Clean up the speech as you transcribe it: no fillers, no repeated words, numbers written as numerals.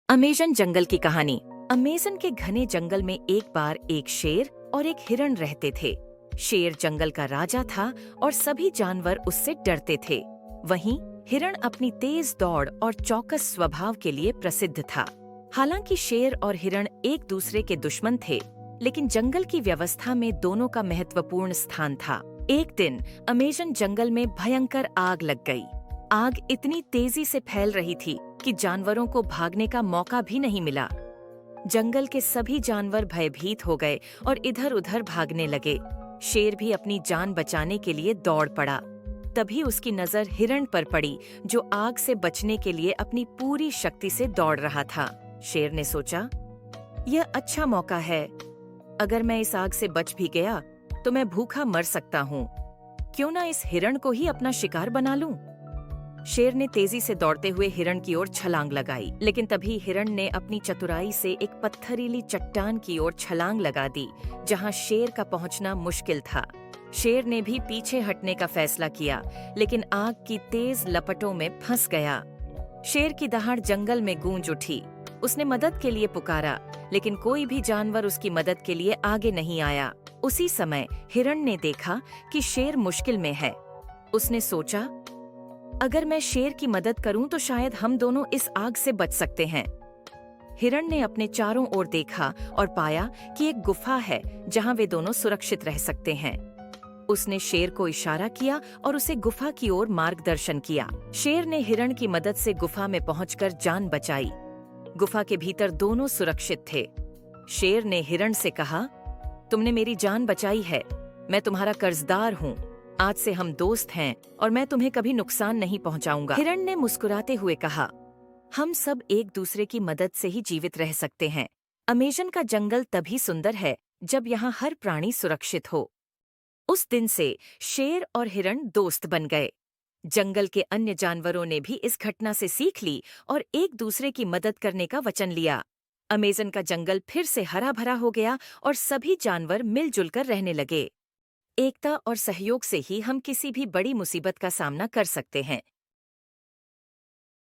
Amazon जंगल की कहानी। Amazon के घने जंगल में एक बार एक शेर और एक हिरण रहते थे। शेर जंगल का राजा था और सभी जानवर उससे डरते थे। वहीं हिरण अपनी तेज दौड़ और चौकस स्वभाव के लिए प्रसिद्ध था। हालांकि शेर और हिरण एक दूसरे के दुश्मन थे, लेकिन जंगल की व्यवस्था में दोनों का महत्वपूर्ण स्थान था। एक दिन अमेज़न जंगल में भयंकर आग लग गई। आग इतनी तेजी से फैल रही थी कि जानवरों को भागने का मौका भी नहीं मिला। जंगल के सभी जानवर भयभीत हो गए और इधर-उधर भागने लगे। शेर भी अपनी जान बचाने के लिए दौड़ पड़ा। तभी उसकी नजर हिरण पर पड़ी, जो आग से बचने के लिए अपनी पूरी शक्ति से दौड़ रहा था। शेर ने सोचा, यह अच्छा मौका है। अगर मैं इस आग से बच भी गया, तो मैं भूखा मर सकता हूँ। क्यों ना इस हिरण को ही अपना शिकार बना लूं? शेर ने तेजी से दौड़ते हुए हिरण की ओर छलांग लगाई, लेकिन तभी हिरण ने अपनी चतुराई से एक पत्थरीली चट्टान की ओर छलांग लगा दी, जहां शेर का पहुंचना मुश्किल था। शेर ने भी पीछे हटने का फैसला किया, लेकिन आग की तेज लपटों में फंस गया। शेर की दहाड़ जंगल में गूंज उठी। उसने मदद के लिए पुकारा, लेकिन कोई भी जानवर उसकी मदद के लिए आगे नहीं आया। उसी समय हिरण ने देखा कि शेर मुश्किल में है। उसने सोचा, अगर मैं शेर की मदद करूं तो शायद हम दोनों इस आग से बच सकते हैं। हिरण ने अपने चारों ओर देखा और पाया कि एक गुफा है जहां वे दोनों सुरक्षित रह सकते हैं। उसने शेर को इशारा किया और उसे गुफा की ओर मार्गदर्शन किया। शेर ने हिरण की मदद से गुफा में पहुंचकर जान बचाई। गुफा के भीतर दोनों सुरक्षित थे। शेर ने हिरण से कहा, तुमने मेरी जान बचाई है। मैं तुम्हारा कर्जदार हूँ। आज से हम दोस्त हैं और मैं तुम्हें कभी नुकसान नहीं पहुंचाऊंगा। हिरण ने मुस्कुराते हुए कहा, हम सब एक दूसरे की मदद से ही जीवित रह सकते हैं। अमेज़न का जंगल तभी सुंदर है जब यहाँ हर प्राणी सुरक्षित हो। उस दिन से शेर और हिरण दोस्त बन गए। जंगल के अन्य जानवरों ने भी इस घटना से सीख ली और एक दूसरे की मदद करने का वचन लिया। अमेज़न का जंगल फिर से हरा भरा हो गया और सभी जानवर मिलजुल कर रहने लगे। एकता और सहयोग से ही हम किसी भी बड़ी मुसीबत का सामना कर सकते हैं।